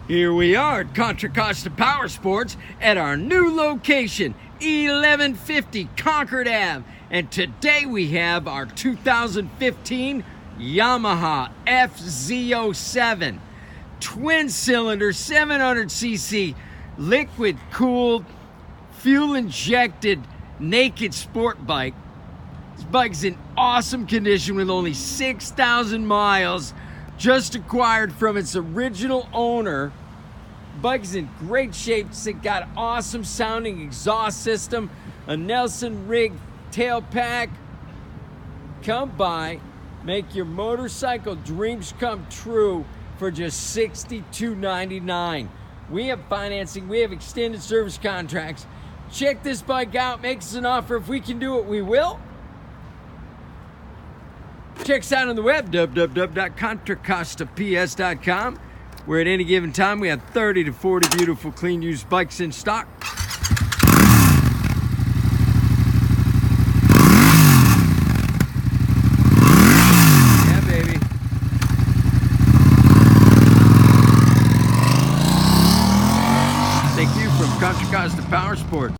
Here we are at Contra Costa Powersports at our new location, 1150 Concord Ave. And today we have our 2015 Yamaha FZ-07. Twin-cylinder, 700cc, liquid-cooled, fuel-injected, naked sport bike. This bike's in awesome condition with only 6,000 miles. Just acquired from its original owner. Bike's in great shape. It's got awesome sounding exhaust system, a Nelson rig tail pack. Come by, make your motorcycle dreams come true for just $62.99. We have financing, we have extended service contracts. Check this bike out, make us an offer. If we can do it, we will. Check us out on the web, www.contracostaps.com, where at any given time we have 30 to 40 beautiful clean used bikes in stock. Yeah, baby. Thank you from Contra Costa Powersports.